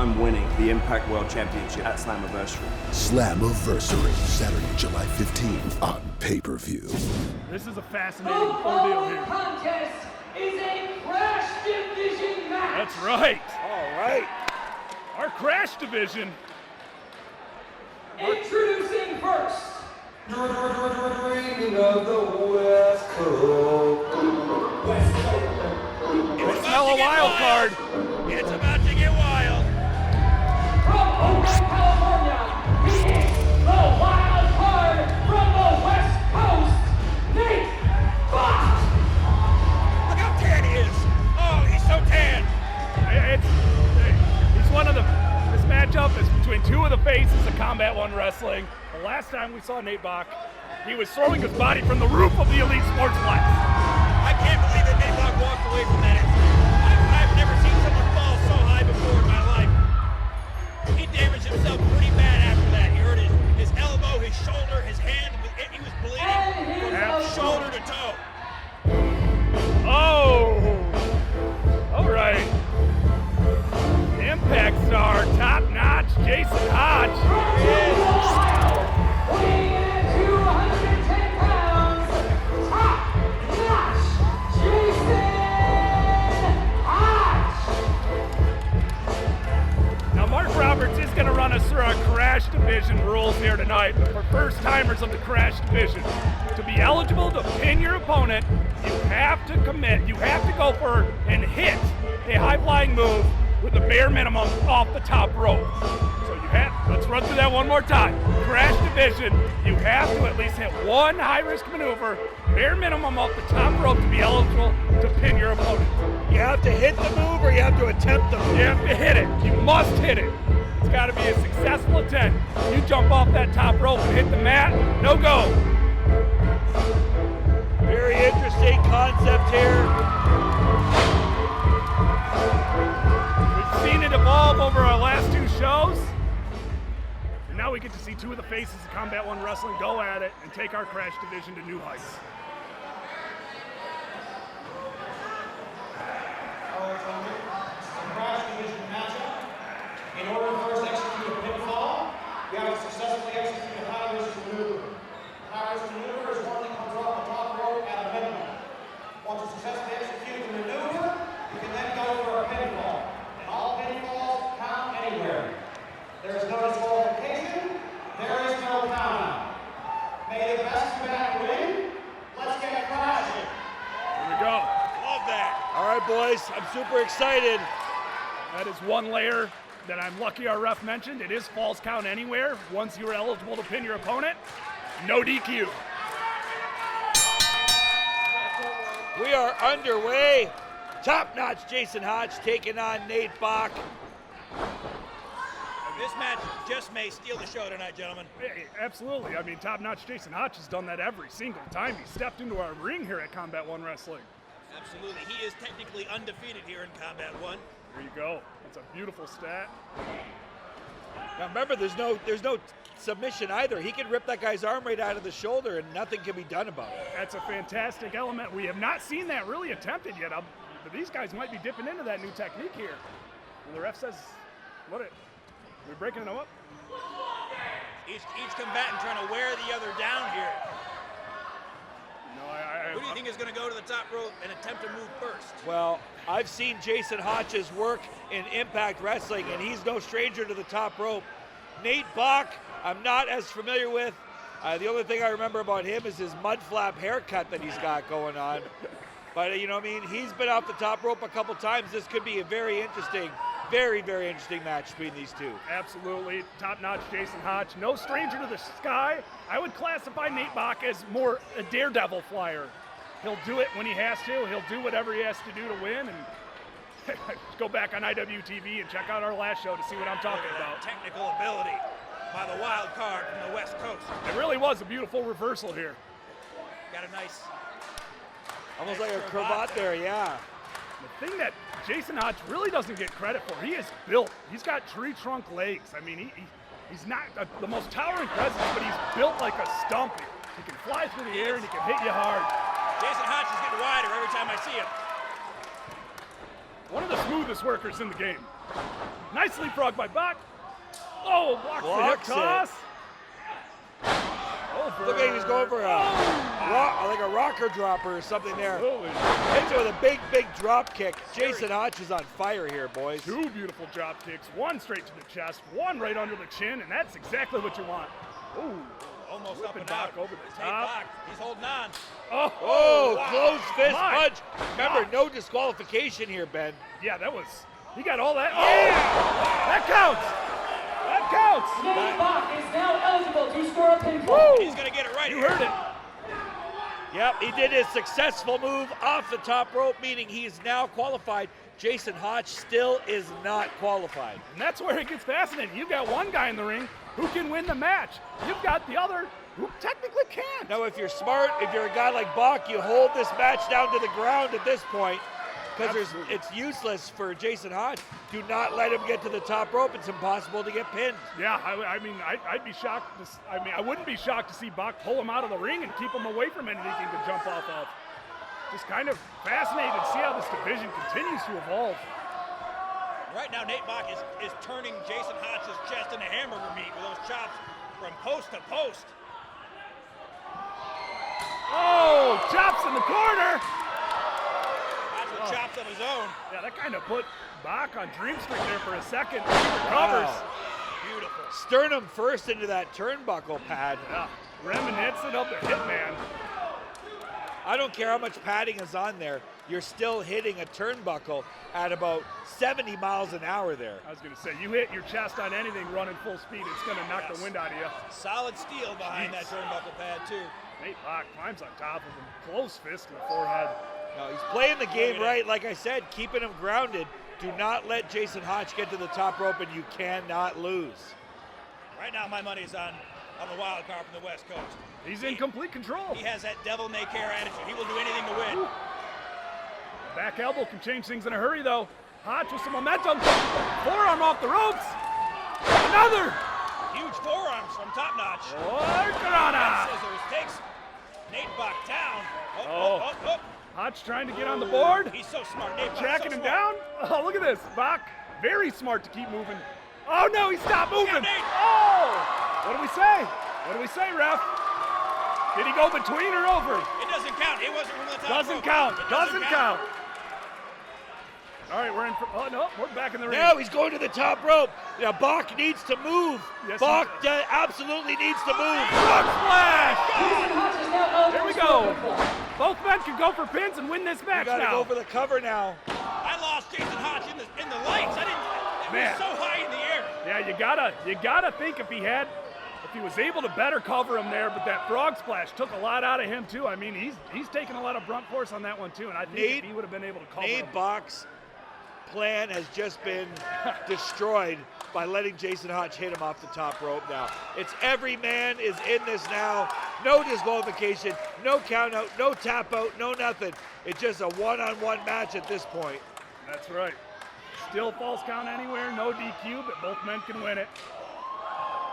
time winning the Impact World Championship at Slammiversary. Slammiversary, Saturday, July 15th on pay-per-view. This is a fascinating ordeal here. Contest is a Crash Division match. That's right. All right. Our Crash Division. Introducing first, dreaming of the West Coast. It's now a wild card. It's about to get wild. From Oakland, California, he is the wild card from the West Coast, Nate Bock. Look how tan he is. Oh, he's so tan. He's one of the. This matchup is between two of the faces of Combat One Wrestling. The last time we saw Nate Bock, he was throwing his body from the roof of the Elite Sportsplex. I can't believe that Nate Bock walked away from that incident. I've never seen someone fall so high before in my life. He damaged himself pretty bad after that. He hurt his elbow, his shoulder, his hand. He was bleeding from shoulder to toe. Oh! All right. Impact star, top-notch, Jason Hotch. Weighing in at 210 pounds, top-notch, Jason Hotch. Now, Mark Roberts is going to run us through our Crash Division rules here tonight. But for first-timers of the Crash Division, to be eligible to pin your opponent, you have to commit. You have to go for and hit a high-flying move with the bare minimum off the top rope. So you have, let's run through that one more time. Crash Division, you have to at least hit one high-risk maneuver, bare minimum off the top rope to be eligible to pin your opponent. You have to hit the move or you have to attempt the move. You have to hit it. You must hit it. It's got to be a successful attempt. You jump off that top rope and hit the mat, no go. Very interesting concept here. Seen it evolve over our last two shows, and now we get to see two of the faces of Combat One Wrestling go at it and take our Crash Division to new heights. Crash Division matchup. In order to first execute a pinfall, you have to successfully execute a high-risk maneuver. High-risk maneuver is one that comes off the top rope at a minimum. Once you successfully execute the maneuver, you can then go for a pinfall. All pinfalls count anywhere. There is no disqualification. There is no count. May the best man win. Let's get crashing. Here we go. Love that. All right, boys. I'm super excited. That is one layer that I'm lucky our ref mentioned. It is falls count anywhere. Once you're eligible to pin your opponent, no DQ. We are underway. Top-notch Jason Hotch taking on Nate Bock. This match just may steal the show tonight, gentlemen. Hey, absolutely. I mean, top-notch Jason Hotch has done that every single time he stepped into our ring here at Combat One Wrestling. Absolutely. He is technically undefeated here in Combat One. There you go. It's a beautiful stat. Now remember, there's no submission either. He can rip that guy's arm right out of the shoulder and nothing can be done about it. That's a fantastic element. We have not seen that really attempted yet. But these guys might be dipping into that new technique here. And the ref says, we're breaking them up? Each combatant trying to wear the other down here. No, Who do you think is going to go to the top rope and attempt to move first? Well, I've seen Jason Hotch's work in Impact Wrestling, and he's no stranger to the top rope. Nate Bock, I'm not as familiar with. The only thing I remember about him is his mud flap haircut that he's got going on. But, you know what I mean? He's been off the top rope a couple times. This could be a very interesting, very, very interesting match between these two. Absolutely. Top-notch Jason Hotch. No stranger to the sky. I would classify Nate Bock as more a daredevil flyer. He'll do it when he has to. He'll do whatever he has to do to win. And go back on IWTV and check out our last show to see what I'm talking about. Technical ability by the wild card from the West Coast. It really was a beautiful reversal here. Got a nice... almost like a cravat there, yeah. The thing that Jason Hotch really doesn't get credit for, he is built. He's got tree trunk legs. I mean, he's not the most towering presence, but he's built like a stump. He can fly through the air and he can hit you hard. Jason Hotch is getting wider every time I see him. One of the smoothest workers in the game. Nice leapfrog by Bock. Oh, blocks the hip toss. Over. Look at he's going for like a rocker dropper or something there. Absolutely. Hits it with a big, big drop kick. Jason Hotch is on fire here, boys. Two beautiful drop kicks. One straight to the chest, one right under the chin, and that's exactly what you want. Ooh. Almost Whipping up and Bock out. over the Nate top. Bock, he's holding on. Oh, wow. close fist My punch. Remember, God. no disqualification here, Ben. Yeah, that was, he got all that. Yeah! That counts. That counts. Nate Bock is now eligible to score a pinfall. He's going to get it right You here. heard it. Yep, he did his successful move off the top rope, meaning he is now qualified. Jason Hotch still is not qualified. And that's where it gets fascinating. You've got one guy in the ring who can win the match. You've got the other who technically can't. Now, if you're smart, if you're a guy like Bock, you hold this match down to the ground at this point because it's useless for Jason Hotch. Do not let him get to the top rope. It's impossible to get pinned. Yeah, I mean, I'd be shocked. I wouldn't be shocked to see Bock pull him out of the ring and keep him away from anything he can jump off of. Just kind of fascinated to see how this division continues to evolve. Right now, Nate Bock is turning Jason Hotch's chest into hamburger meat with those chops from post to post. Oh, chops in the corner. Hotch with chops of his own. Yeah, that kind of put Bock on Dream Street there for a second. He recovers. Wow. Beautiful. Sternum first into that turnbuckle pad. Yeah, reminiscent of the Hitman. I don't care how much padding is on there. You're still hitting a turnbuckle at about 70 miles an hour there. I was going to say, you hit your chest on anything running full speed, it's going to knock the wind out of you. Solid steel behind that turnbuckle pad, too. Nate Bock climbs on top of him, close fist to the forehead. No, he's playing the game right, like I said, keeping him grounded. Do not let Jason Hotch get to the top rope, and you cannot lose. Right now, my money's on the wild card from the West Coast. He's in complete control. He has that devil may care attitude. He will do anything to win. Ooh. Back elbow can change things in a hurry, though. Hotch with some momentum. Forearm off the ropes. Another. Huge forearms from Top Notch. Hurricanrana. Scissors takes Nate Bock down. Oh. Oh. Hotch trying to get on the board. He's so smart. Nate Bock's Tracking so him smart. down. Oh, look at this. Bock, very smart to keep moving. Oh, no, he stopped moving. Nate. Oh. What do we say? What do we say, ref? Did he go between or over? It doesn't count. It wasn't from the top Doesn't rope. count. It Doesn't count. All right, we're in for, oh, no, we're back in the ring. Now he's going to the top rope. Now Bock needs to move. Yes, Bock absolutely needs to move. Frog splash! Jason Hotch is now eligible Here we to score a go. pinfall. Both men can go for pins and win this You match got to now. go for the cover now. I lost Jason Hotch in the lights. It Man. was so high in the air. Yeah, you gotta think if he was able to better cover him there, but that frog splash took a lot out of him too. I mean, he's taking a lot of brunt force on that one too, and I think if he would have been able to cover him. Nate Bock's plan has just been destroyed by letting Jason Hotch hit him off the top rope now. It's every man is in this now. No disqualification, no count out, no tap out, no nothing. It's just a one-on-one match at this point. That's right. Still false count anywhere, no DQ, but both men can win it.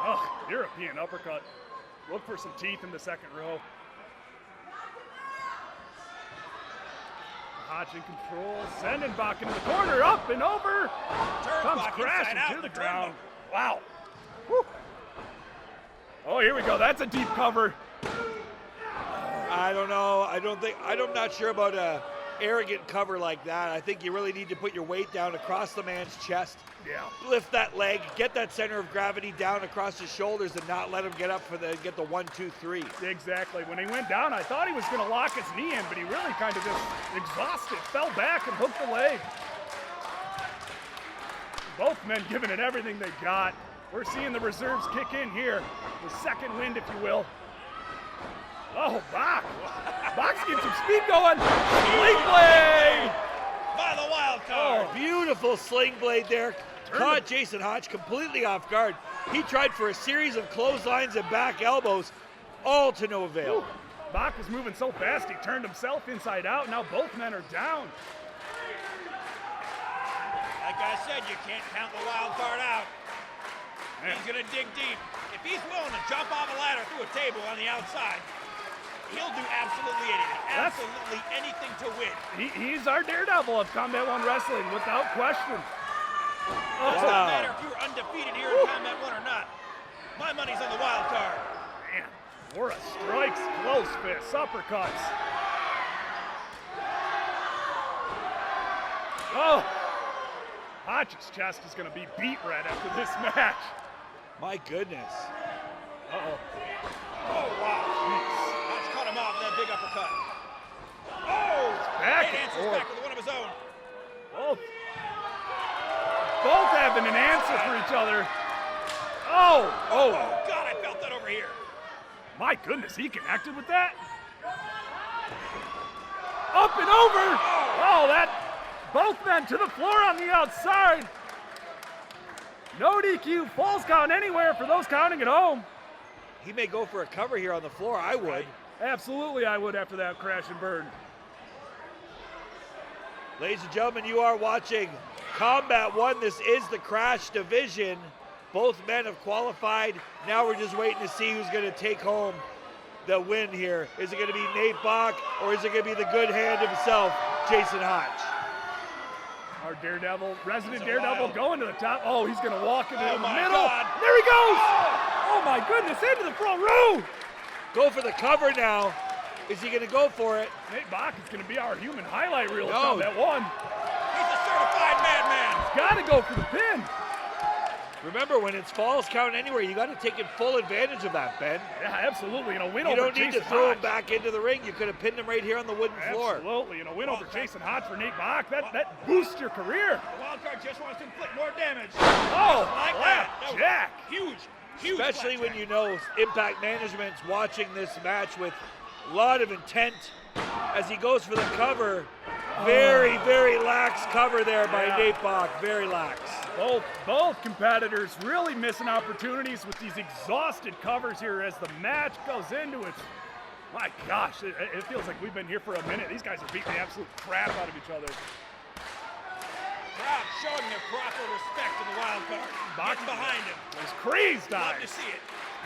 Oh, European uppercut. Look for some teeth in the second row. Hotch in control, sending Bock into the corner, up and over. Comes Turnbuckle crashing inside out to the the ground. Wow. Woo. Oh, here we go. That's a deep cover. I don't know. I'm not sure about a arrogant cover like that. I think you really need to put your weight down across the man's chest. Yeah. Lift that leg, get that center of gravity down across his shoulders, and not let him get up get the 1, 2, 3. Exactly. When he went down, I thought he was going to lock his knee in, but he really kind of just exhausted, fell back and hooked the leg. Both men giving it everything they got. We're seeing the reserves kick in here. The second wind, if you will. Oh, Bock. Bock's getting some speed going. Sling blade. By the wild card. Oh, beautiful sling blade there. Caught Jason Hotch completely off guard. He tried for a series of clotheslines and back elbows, all to no avail. Ooh. Bock was moving so fast he turned himself inside out. Now both men are down. Like I said, you can't count the wild card out. He's gonna dig deep. If he's willing to jump off a ladder through a table on the outside, he'll do absolutely anything. Absolutely anything to win. He's our daredevil of Combat One Wrestling, without question. It doesn't matter if you're undefeated here in Combat 1 or not. My money's on the wild card. Man, Mora strikes, close fists, uppercuts. Oh, Hotch's chest is going to be beat red after this match. My goodness. Uh-oh. Oh, wow. Hotch caught him off with that big uppercut. Oh! Back Nate and answers forth. back with one of his own. Both having an answer for each other. Oh! Oh, God, I felt that over here. My goodness, he connected with that? Up and over! Oh, that, both men to the floor on the outside. No DQ, falls count anywhere for those counting at home. He may go for a cover here on the floor. I would. Absolutely, I would after that crash and burn. Ladies and gentlemen, you are watching Combat 1. This is the Crash division. Both men have qualified. Now we're just waiting to see who's going to take home the win here. Is it going to be Nate Bock, or is it going to be the good hand himself, Jason Hotch? Our Daredevil, resident Daredevil going to the top. Oh, he's going to walk into the my middle. God. There he goes! Oh my goodness, into the front row! Go for the cover now. Is he going to go for it? Nate Bock is going to be our human highlight reel. No. Combat 1. He's a certified madman. Got to go for the pin. Remember, when it's falls count anywhere, you got to take full advantage of that, Ben. Yeah, absolutely. And a win You over don't need Jason to throw Hotch. him back into the ring. You could have pinned him right here on the wooden floor. Absolutely. And a win over Jason Hotch for Nate Bock. That boosts your career. The wild card just wants to inflict more damage. Oh, Like that. slap jack. Huge Especially when flapjack. you know Impact Management's watching this match with a lot of intent as he goes for the cover. Very, very lax cover there by Yeah. Nate Bock. Very lax. Both competitors really missing opportunities with these exhausted covers here as the match goes into its. My gosh, it feels like we've been here for a minute. These guys are beating the absolute crap out of each other. Crowd showing their proper respect to the wild card. Getting behind him. There's crazed Love eyes. to see it.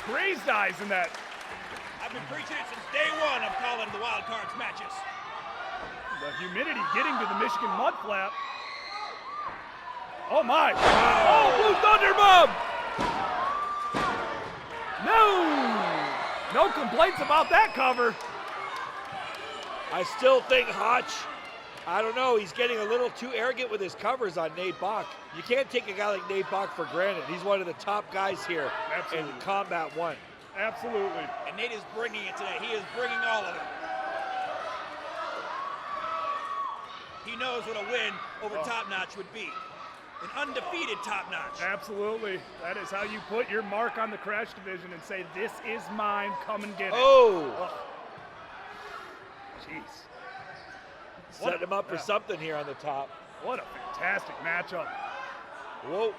Crazed eyes in that. I've been preaching it since day one of calling the wild cards matches. The humidity getting to the Michigan mud flap. Oh my! Oh, Blue Thunder Bomb! No complaints about that cover. I still think Hotch, I don't know, he's getting a little too arrogant with his covers on Nate Bock. You can't take a guy like Nate Bock for granted. He's one of the top guys here Absolutely. in Combat 1. Absolutely. And Nate is bringing it today. He is bringing all of it. He knows what a win over Top Notch would be. An undefeated Top Notch. Absolutely. That is how you put your mark on the Crash division and say, this is mine, come and get it. Oh! Jeez. Setting him up for something here on the top. What a fantastic matchup. Whoa.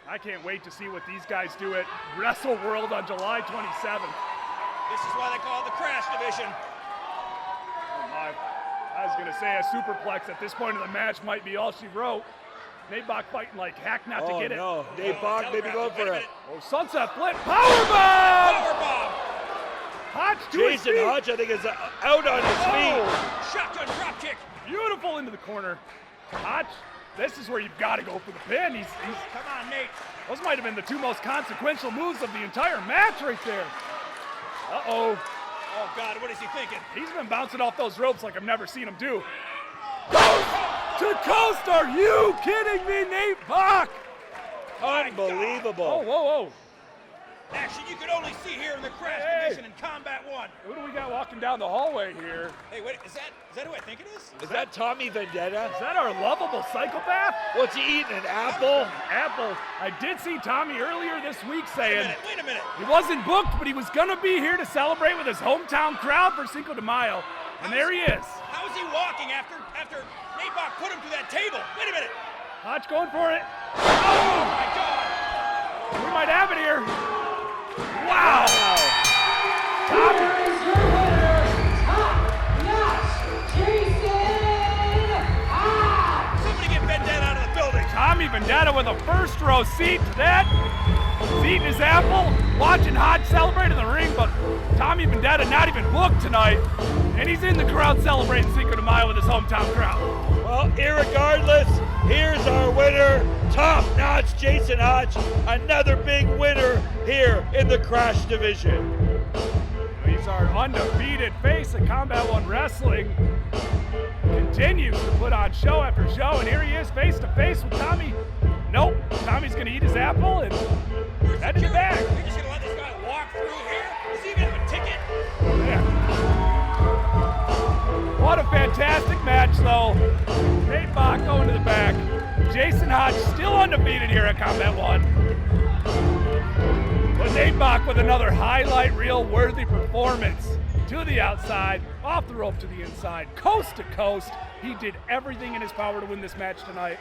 I can't wait to see what these guys do at Wrestle World on July 27th. This is why they call it the Crash division. Oh my. I was going to say a superplex at this point of the match might be all she wrote. Nate Bock fighting like heck not to get it. Oh, no. Nate Bock maybe going for it. Oh, sunset flip. Powerbomb! Powerbomb. Hotch to his Jason feet. Hotch, I think, is out on his feet. Shotgun drop kick. Beautiful into the corner. Hotch, this is where you've got to go for the pin. He's Come on, Nate. those might have been the two most consequential moves of the entire match right there. Uh-oh. Oh, God, what is he thinking? He's been bouncing off those ropes like I've never seen him do. Coast to coast, are you kidding me, Nate Bock? Unbelievable. Oh, whoa, whoa. Action you could only see here in the Crash division in Combat 1. Who do we got walking down the hallway here? Hey, wait, is that who I think it is? Is that Tommy Vendetta? Is that our lovable psychopath? What's he eating, an apple? Apple. I did see Tommy earlier this week saying Wait a minute. he wasn't booked, but he was going to be here to celebrate with his hometown crowd for Cinco de Mayo. And there he is. How is he walking after Nate Bock put him to that table? Wait a minute. Hotch going for it. Oh, my God. We might have it here. Wow. Here is your winner, Top Notch, Jason Hotch. Somebody get Vendetta out of the building. Tommy Vendetta with a first row seat to that. He's eating his apple, watching Hotch celebrate in the ring, but Tommy Vendetta not even booked tonight. And he's in the crowd celebrating Cinco de Mayo with his hometown crowd. Well, irregardless, Here's our winner, top-notch Jason Hotch, another big winner here in the Crash division. He's our undefeated face of Combat One Wrestling. Continues to put on show after show, and here he is face to face with Tommy. Nope, Tommy's gonna eat his apple and head to the back. You're just gonna let this guy walk through here? Does he even have a ticket? Yeah. What a fantastic match, though. Nate Bock going to the back. Jason Hotch still undefeated here at Combat One. But Nate Bock with another highlight reel worthy performance. To the outside, off the rope to the inside, coast to coast. He did everything in his power to win this match tonight.